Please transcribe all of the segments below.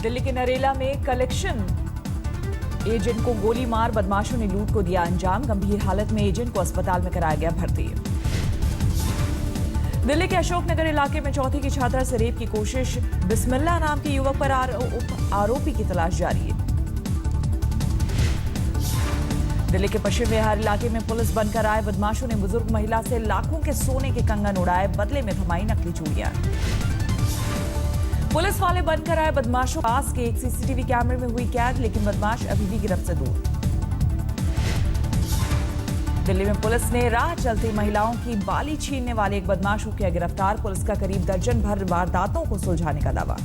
दिल्ली के नरेला में collection agent को गोली मार बदमाशों ने लूट को दिया अंजाम। गंभीर हालत में एजेंट को अस्पताल में कराया गया भर्ती। दिल्ली के अशोकनगर इलाके में चौथी की छात्रा से रेप की कोशिश। बिस्मिल्लाह नाम के युवक पर आरोपी की तलाश जारी है। दिल्ली के पश्चिम विहार इलाके में पुलिस बनकर आए बदमाशों ने बुजुर्ग महिला से लाखों के सोने के कंगन उड़ाए, बदले में थमाई नकली चूड़ियां। पुलिस वाले बनकर आए बदमाशों पास के एक सीसीटीवी कैमरे में हुई कैद, लेकिन बदमाश अभी भी गिरफ्त से दूर। दिल्ली में पुलिस ने राह चलती महिलाओं की बाली छीनने वाले एक बदमाश को किया गिरफ्तार। पुलिस का करीब दर्जन भर वारदातों को सुलझाने का दावा।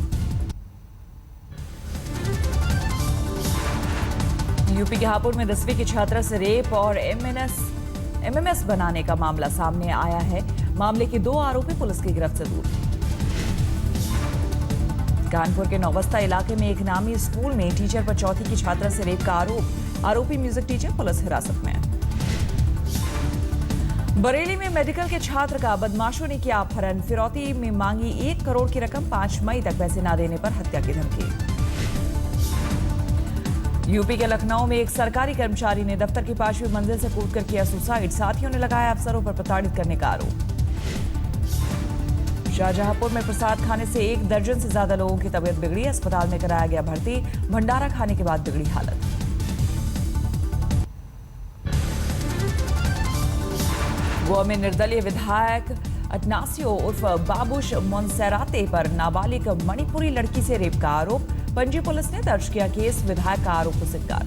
यूपी के हापुड़ में 10वीं की छात्रा से रेप और एमएमएस बनाने का मामला सामने आया है। मामले के 2 आरोपी पुलिस की गिरफ्त से दूर। कानपुर के नौबस्ता इलाके में एक नामी स्कूल में टीचर पर चौथी की छात्रा से रेप का आरोप। आरोपी म्यूजिक टीचर पुलिस हिरासत में है। बरेली में मेडिकल के छात्र का बदमाशों ने किया अपहरण। फिरौती में मांगी 1 करोड़ की रकम, 5 मई तक पैसे न देने पर हत्या की धमकी। यूपी के लखनऊ में एक सरकारी कर्मचारी ने दफ्तर की 5वीं मंजिल से कूदकर किया सुसाइड। साथियों ने लगाया अफसरों पर प्रताड़ित करने का आरोप। शाहजहांपुर में प्रसाद खाने से 1 दर्जन से ज्यादा लोगों की तबीयत बिगड़ी। अस्पताल में कराया गया भर्ती। भंडारा खाने के बाद बिगड़ी हालत। गोवा में निर्दलीय विधायक अटनासियो उर्फ बाबूश मोन्सेराते पर नाबालिग मणिपुरी लड़की से रेप का आरोप। पणजी पुलिस ने दर्ज किया केस। विधायक का आरोप को स्वीकार।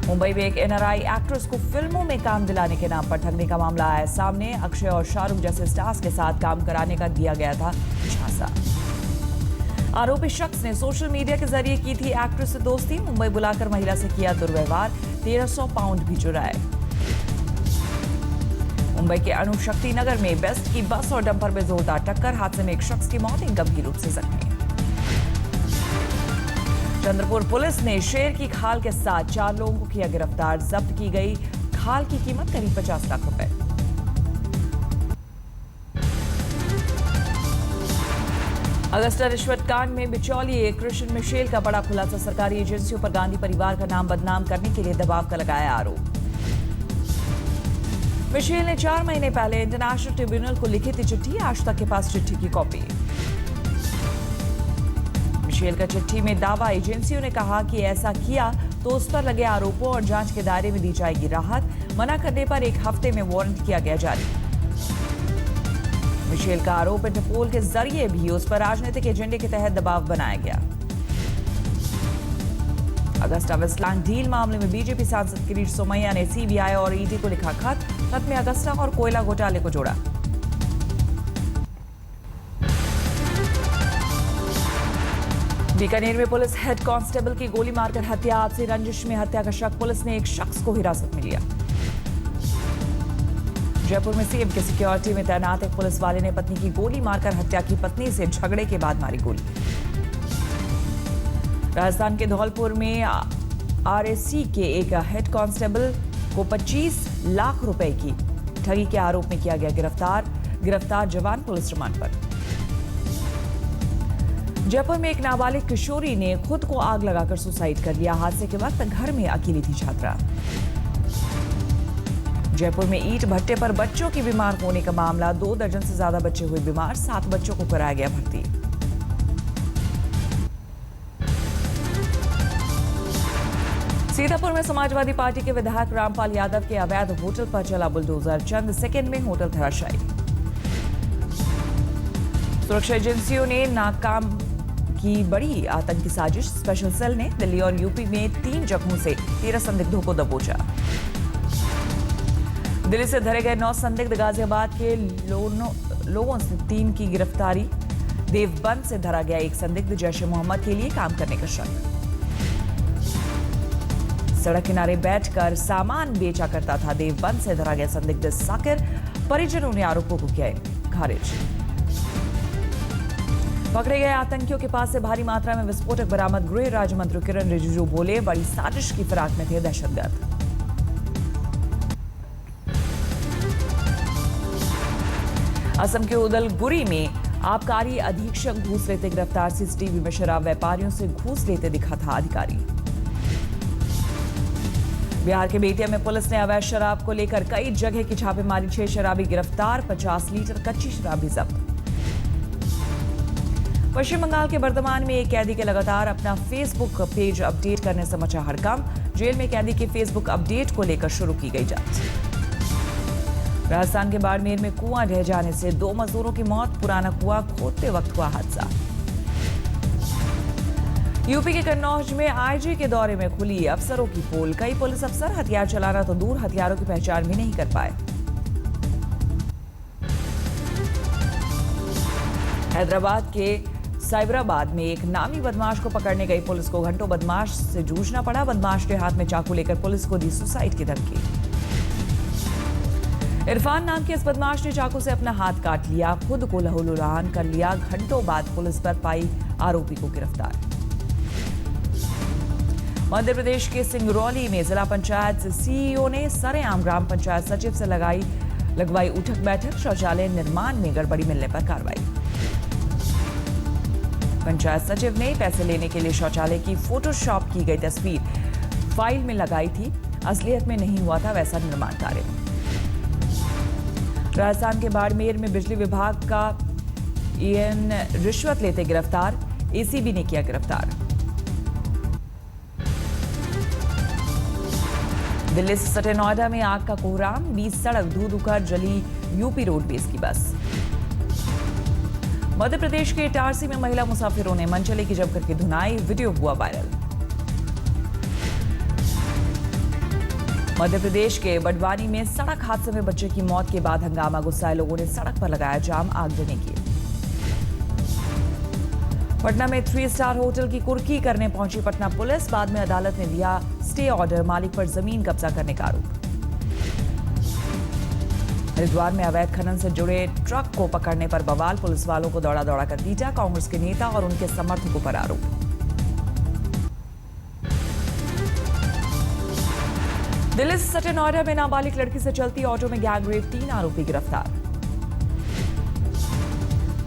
मुंबई में एक एनआरआई एक्ट्रेस को फिल्मों में काम दिलाने के नाम पर ठगने का मामला आया सामने। अक्षय और शाहरुख जैसे स्टार्स के साथ काम कराने का दिया गया था झांसा। आरोपी शख्स ने सोशल मीडिया के जरिए की थी एक्ट्रेस से दोस्ती। मुंबई बुलाकर महिला से किया दुर्व्यवहार। 1300 पाउंड भी चुराए। मुंबई के अणुशक्ति नगर में बेस्ट की बस और डंपर में जोरदार टक्कर। हादसे में एक शख्स की मौत, एक गंभीर रूप से जख्मी। चंद्रपुर पुलिस ने शेर की खाल के साथ 4 लोगों को किया गिरफ्तार। जब्त की गई खाल की कीमत करीब 50 लाख रुपए। अगस्ता रिश्वत कांड में बिचौलिए कृष्ण मिशेल का बड़ा खुलासा। सरकारी एजेंसियों पर गांधी परिवार का नाम बदनाम करने के लिए दबाव का लगाया आरोप। मिशेल ने 4 महीने पहले इंटरनेशनल ट्रिब्यूनल को लिखी थी चिट्ठी। आज तक के पास चिट्ठी की कॉपी। मिशेल का चिट्ठी में दावा, एजेंसियों ने कहा कि ऐसा किया तो उस पर लगे आरोपों और जांच के दायरे में दी जाएगी राहत। मना करने पर 1 हफ्ते में वारंट किया गया जारी। मिशेल का आरोप इंटरपोल के जरिए भी उस पर राजनीतिक एजेंडे के तहत दबाव बनाया गया। अगस्ता वेस्टलैंड डील मामले में बीजेपी सांसद किरीट सोमैया ने सीबीआई और ईडी को लिखा खत। खत में अगस्ता और कोयला घोटाले को जोड़ा। बीकानेर में पुलिस हेड कांस्टेबल की गोली मारकर हत्या। आपसी रंजिश में हत्या का शक। पुलिस ने एक शख्स को हिरासत में लिया। जयपुर में सीएम की सिक्योरिटी में तैनात एक पुलिस वाले ने पत्नी की गोली मारकर हत्या की। पत्नी से झगड़े के बाद मारी गोली। राजस्थान के धौलपुर में आरएससी के एक हेड कांस्टेबल को 25 लाख रुपए की ठगी के आरोप में किया गया गिरफ्तार जवान पुलिस रिमांड पर। जयपुर में एक नाबालिग किशोरी ने खुद को आग लगाकर सुसाइड कर लिया। हादसे के वक्त घर में अकेली थी छात्रा। जयपुर में ईंट भट्टे पर बच्चों की बीमार होने का मामला। 2 दर्जन से ज्यादा बच्चे हुए बीमार। 7 बच्चों को कराया गया भर्ती। सीतापुर में समाजवादी पार्टी के विधायक रामपाल यादव के अवैध होटल पर चला बुलडोजर। चंद सेकंड में होटल धराशायी। सुरक्षा एजेंसियों ने नाकाम की बड़ी आतंकी साजिश। स्पेशल सेल ने दिल्ली और यूपी में 3 जगहों से 13 संदिग्धों को दबोचा। दिल्ली से धरे गए 9 संदिग्ध। गाजियाबाद के लोगों से 3 की गिरफ्तारी। देवबंद से धरा गया एक संदिग्ध। जैश ए मोहम्मद के लिए काम करने का शक। सड़क किनारे बैठकर सामान बेचा करता था। देवबंद से धरा गया संदिग्ध साकिर। परिजनों ने आरोपों को किया खारिज। पकड़े गए आतंकियों के पास से भारी मात्रा में विस्फोटक बरामद। गृह राज्य मंत्री किरण रिजिजू बोले, बड़ी साजिश की फिराक में थे दहशतगर्द। असम के उदलगुरी में आबकारी अधीक्षक घूस लेते गिरफ्तार। सीसीटीवी में शराब व्यापारियों से घूस लेते दिखा था अधिकारी। बिहार के बेतिया में पुलिस ने अवैध शराब को लेकर कई जगह की छापेमारी। 6 शराबी गिरफ्तार, 50 लीटर कच्ची शराब भी जब्त। पश्चिम बंगाल के बर्धमान में एक कैदी के लगातार अपना फेसबुक पेज अपडेट करने से मचा हड़कंप। जेल में कैदी के फेसबुक अपडेट को लेकर शुरू की गई जांच। राजस्थान के बाड़मेर में कुआं ढह जाने से 2 मजदूरों की मौत। पुराना कुआं खोदते वक्त हुआ हादसा। यूपी के कन्नौज में आईजी के दौरे में खुली अफसरों की पोल। कई पुलिस अफसर हथियार चलाना तो दूर, हथियारों की पहचान भी नहीं कर पाए। हैदराबाद के साइबराबाद में एक नामी बदमाश को पकड़ने गई पुलिस को घंटों बदमाश से जूझना पड़ा। बदमाश के हाथ में चाकू लेकर पुलिस को दी सुसाइड की धमकी। इरफान नाम के इस बदमाश ने चाकू से अपना हाथ काट लिया, खुद को लहूलुहान कर लिया। घंटों बाद पुलिस पर पाई आरोपी को गिरफ्तार। मध्य प्रदेश के सिंगरौली में जिला पंचायत सीईओ ने सरेआम ग्राम पंचायत सचिव से लगवाई उठक बैठक। शौचालय निर्माण में गड़बड़ी मिलने पर कार्रवाई। पंचायत सचिव ने पैसे लेने के लिए शौचालय की फोटोशॉप की गई तस्वीर फाइल में लगाई थी। असलियत में नहीं हुआ था वैसा निर्माण कार्य। राजस्थान के बाड़मेर में बिजली विभाग का ईएन रिश्वत लेते गिरफ्तार। एसीबी ने किया गिरफ्तार। दिल्ली से सटे नोएडा में आग का कोहराम। 20 सड़क धू कर जली यूपी रोडवेज की बस। मध्य प्रदेश के इटारसी में महिला मुसाफिरों ने मनचले की जमकर के धुनाई। वीडियो हुआ वायरल। मध्य प्रदेश के बड़वानी में सड़क हादसे में बच्चे की मौत के बाद हंगामा। गुस्साए लोगों ने सड़क पर लगाया जाम, आग देने की। पटना में 3 स्टार होटल की कुर्की करने पहुंची पटना पुलिस। बाद में अदालत ने दिया स्टे ऑर्डर, मालिक पर जमीन कब्जा करने का आरोप। हरिद्वार में अवैध खनन से जुड़े ट्रक को पकड़ने पर बवाल। पुलिस वालों को दौड़ा दौड़ा कर पीटा। कांग्रेस के नेता और उनके समर्थकों पर आरोप। दिल्ली से सटे नोएडा में नाबालिग लड़की से चलती ऑटो में गैंगरेप, 3 आरोपी गिरफ्तार।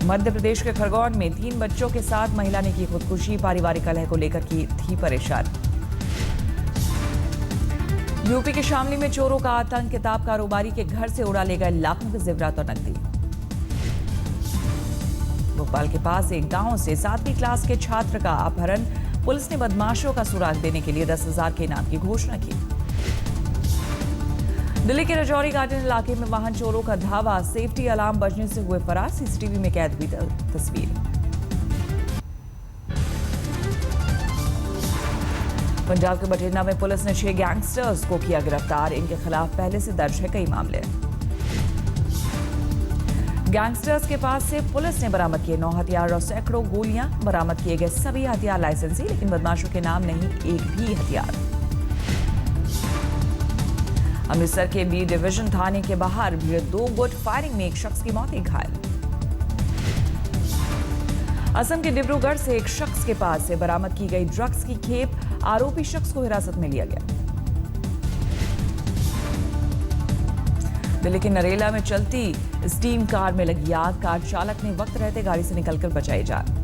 मध्य प्रदेश के खरगोन में 3 बच्चों के साथ महिला ने की खुदकुशी। पारिवारिक कलह को लेकर की थी परेशान। यूपी के शामली में चोरों का आतंक। किताब कारोबारी के घर से उड़ा ले गए लाखों के जेवरात और नकदी। भोपाल के पास एक गांव से 7वीं क्लास के छात्र का अपहरण। पुलिस ने बदमाशों का सुराग देने के लिए 10,000 के इनाम की घोषणा की। दिल्ली के रजौरी गार्डन इलाके में वाहन चोरों का धावा। सेफ्टी अलार्म बजने से हुए फरार। सीसीटीवी में कैद हुई तस्वीर। पंजाब के बठिंडा में पुलिस ने 6 गैंगस्टर्स को किया गिरफ्तार। इनके खिलाफ पहले से दर्ज है कई मामले। गैंगस्टर्स के पास से पुलिस ने बरामद किए 9 हथियार और सैकड़ों गोलियां। बरामद किए गए सभी हथियार लाइसेंसी, लेकिन बदमाशों के नाम नहीं एक भी हथियार। अमृतसर के बी डिवीजन थाने के बाहर भिड़े 2 गुट फायरिंग में एक शख्स की मौत, एक घायल। असम के डिब्रूगढ़ से एक शख्स के पास से बरामद की गई ड्रग्स की खेप। आरोपी शख्स को हिरासत में लिया गया। दिल्ली के नरेला में चलती स्टीम कार में लगी आग। कार चालक ने वक्त रहते गाड़ी से निकलकर बचाई जान।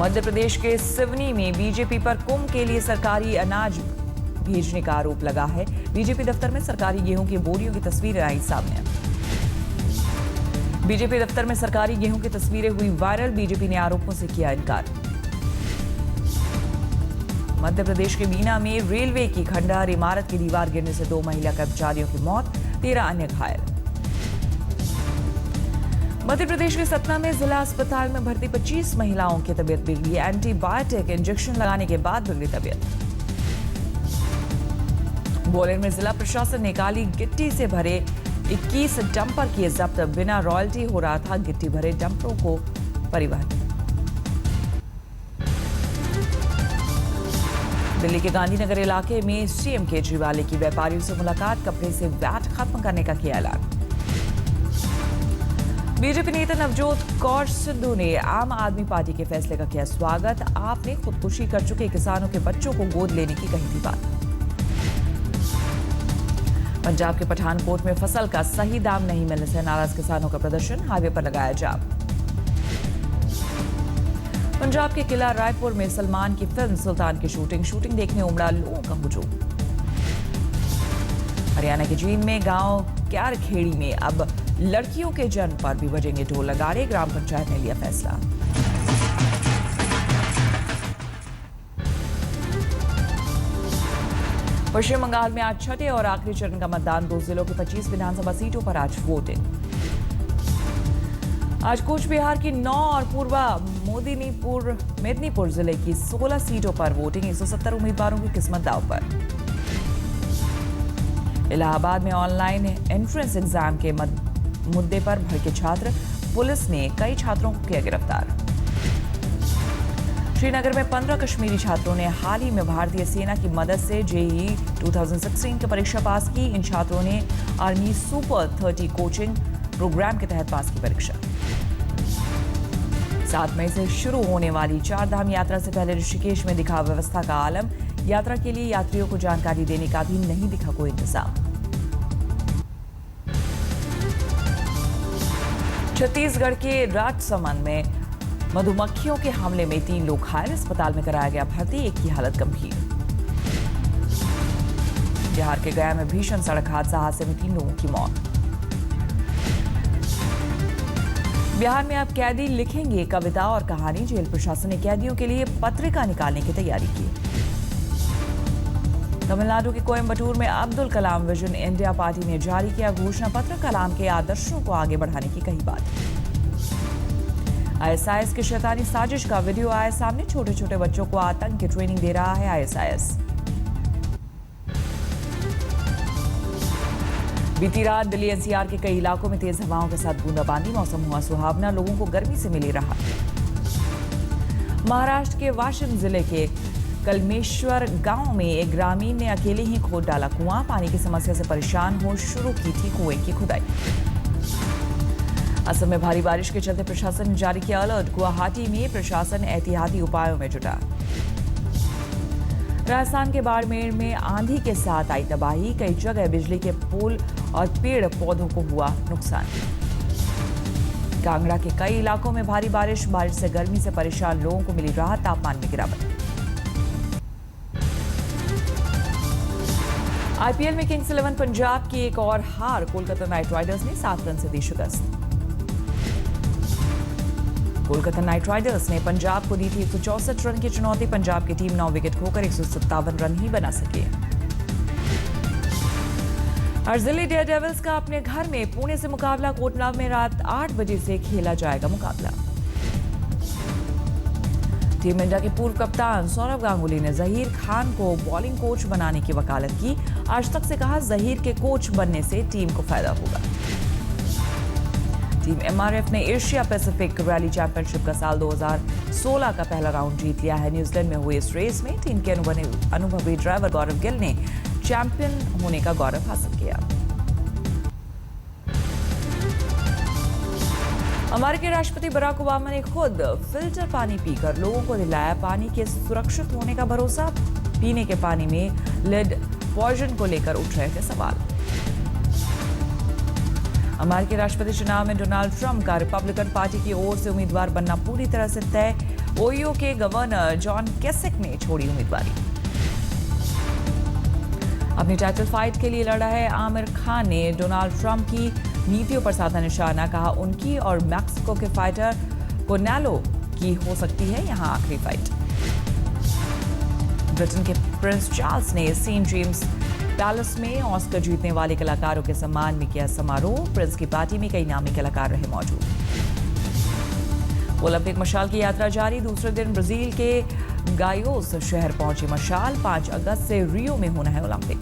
मध्य प्रदेश के सिवनी में बीजेपी पर कुंभ के लिए सरकारी अनाज भेजने का आरोप लगा है। बीजेपी दफ्तर में सरकारी गेहूं की बोरियों की तस्वीरें आई सामने। बीजेपी दफ्तर में सरकारी गेहूं की तस्वीरें हुई वायरल। बीजेपी ने आरोपों से किया इनकार। मध्य प्रदेश के बीना में रेलवे की खंडहर इमारत की दीवार गिरने से 2 महिला कर्मचारियों की मौत, 13 अन्य घायल। मध्य प्रदेश के सतना में जिला अस्पताल में भर्ती 25 महिलाओं की तबीयत बिगड़ी। एंटीबायोटिक इंजेक्शन लगाने के बाद बिगड़ी तबीयत। ग्वालियर में जिला प्रशासन ने काली गिट्टी से भरे 21 डंपर किए जब्त। बिना रॉयल्टी हो रहा था गिट्टी भरे डंपरों को परिवहन। दिल्ली के गांधीनगर इलाके में सीएम केजरीवाल की व्यापारियों से मुलाकात। कपड़े से वैट खत्म करने का किया ऐलान। बीजेपी नेता नवजोत कौर सिद्धू ने आम आदमी पार्टी के फैसले का किया स्वागत। आपने खुदकुशी कर चुके किसानों के बच्चों को गोद लेने की कही थी बात। पंजाब के पठानकोट में फसल का सही दाम नहीं मिलने से नाराज किसानों का प्रदर्शन, हाईवे पर लगाया जाम। पंजाब के किला रायपुर में सलमान की फिल्म सुल्तान की शूटिंग देखने उमड़ा लोगों का हुजूम। हरियाणा के जींद में गांव क्यारखेड़ी में अब लड़कियों के जन्म पर भी बजेंगे ढोल नगाड़े, ग्राम पंचायत ने लिया फैसला। पश्चिम बंगाल में आज छठे और आखिरी चरण का मतदान, 2 जिलों की 25 विधानसभा सीटों पर आज वोटिंग। आज कूच बिहार की 9 और पूर्वा मेदिनीपुर जिले की 16 सीटों पर वोटिंग, 170 उम्मीदवारों की किस्मत दांव पर। इलाहाबाद में ऑनलाइन एंट्रेंस एग्जाम के मुद्दे पर भड़के छात्र, पुलिस ने कई छात्रों को किया गिरफ्तार। श्रीनगर में 15 कश्मीरी छात्रों ने हाल ही में भारतीय सेना की मदद से जेईई 2016 की परीक्षा पास की। इन छात्रों ने आर्मी सुपर 30 कोचिंग प्रोग्राम के तहत पास की परीक्षा। 7 मई से शुरू होने वाली 4 धाम यात्रा से पहले ऋषिकेश में दिखा व्यवस्था का आलम, यात्रा के लिए यात्रियों को जानकारी देने का भी नहीं दिखा कोई इंतजाम। छत्तीसगढ़ के राजसमंद में मधुमक्खियों के हमले में 3 लोग घायल, अस्पताल में कराया गया भर्ती, एक की हालत गंभीर। बिहार के गया में भीषण सड़क हादसे में 3 लोगों की मौत। बिहार में अब कैदी लिखेंगे कविता और कहानी, जेल प्रशासन ने कैदियों के लिए पत्रिका निकालने की तैयारी की। तमिलनाडु के कोयम्बटूर में Abdul Kalam vision India party ने जारी किया घोषणा पत्र, कलाम के आदर्शों को आगे बढ़ाने की कही बात। आईएसआईएस की शैतानी साजिश का वीडियो आया सामने, छोटे छोटे बच्चों को आतंक की ट्रेनिंग दे रहा है आईएसआईएस। बीती रात दिल्ली एनसीआर के कई इलाकों में तेज हवाओं के साथ बूंदाबांदी, मौसम हुआ सुहावना, लोगों को गर्मी से मिली राहत। महाराष्ट्र के वाशिम जिले के कलमेश्वर गांव में एक ग्रामीण ने अकेले ही खोद डाला कुआं, पानी की समस्या से परेशान हो शुरू की थी कुएं की खुदाई। असम में भारी बारिश के चलते प्रशासन ने जारी किया अलर्ट, गुवाहाटी में प्रशासन एहतियाती उपायों में जुटा। राजस्थान के बाड़मेर में आंधी के साथ आई तबाही, कई जगह बिजली के पोल और पेड़ पौधों को हुआ नुकसान। कांगड़ा के कई इलाकों में भारी बारिश से गर्मी से परेशान लोगों को मिली राहत, तापमान में गिरावट। आईपीएल में किंग्स 11 पंजाब की एक और हार, कोलकाता नाइट राइडर्स ने 7 रन से दी शिकस्त। कोलकाता नाइट राइडर्स ने पंजाब को दी थी 164 रन की चुनौती, पंजाब की टीम 9 विकेट खोकर 157 रन ही बना सकी। आज दिल्ली डेयरडेविल्स का अपने घर में पुणे से मुकाबला, कोटला में रात 8 बजे से खेला जाएगा मुकाबला। टीम इंडिया के पूर्व कप्तान सौरव गांगुली ने जहीर खान को बॉलिंग कोच बनाने की वकालत की। आज तक से कहा जहीर के कोच बनने से टीम को फायदा होगा। टीम एमआरएफ ने एशिया पैसिफिक रैली चैंपियनशिप का साल 2016 का पहला राउंड जीत लिया है। न्यूजीलैंड में हुई इस रेस में टीम के अनुभवी ड्राइवर गौरव गिल ने चैंपियन होने का गौरव हासिल किया। अमेरिकी राष्ट्रपति बराक ओबामा ने खुद फिल्टर पानी पीकर लोगों को दिलाया पानी के सुरक्षित होने का भरोसा। पीने के पानी में लेड पॉइजन को लेकर उठ रहे थे सवाल। अमेरिकी राष्ट्रपति चुनाव में डोनाल्ड ट्रंप का रिपब्लिकन पार्टी की ओर से उम्मीदवार बनना पूरी तरह से तय, ओहियो के गवर्नर जॉन केसिक ने छोड़ी उम्मीदवारी। अपनी टाइटल फाइट के लिए लड़ा है आमिर खान ने डोनाल्ड ट्रंप की नीतियों पर साधा निशाना, कहा उनकी और मैक्सिको के फाइटर कोनेलो की हो सकती है यहां आखिरी फाइट। ब्रिटेन के प्रिंस चार्ल्स ने सेंट जेम्स पैलेस में ऑस्कर जीतने वाले कलाकारों के सम्मान में किया समारोह। प्रिंस की पार्टी में कई नामी कलाकार रहे मौजूद। ओलंपिक मशाल की यात्रा जारी, दूसरे दिन ब्राजील के गायोस शहर पहुंची मशाल। 5 अगस्त से रियो में होना है ओलंपिक।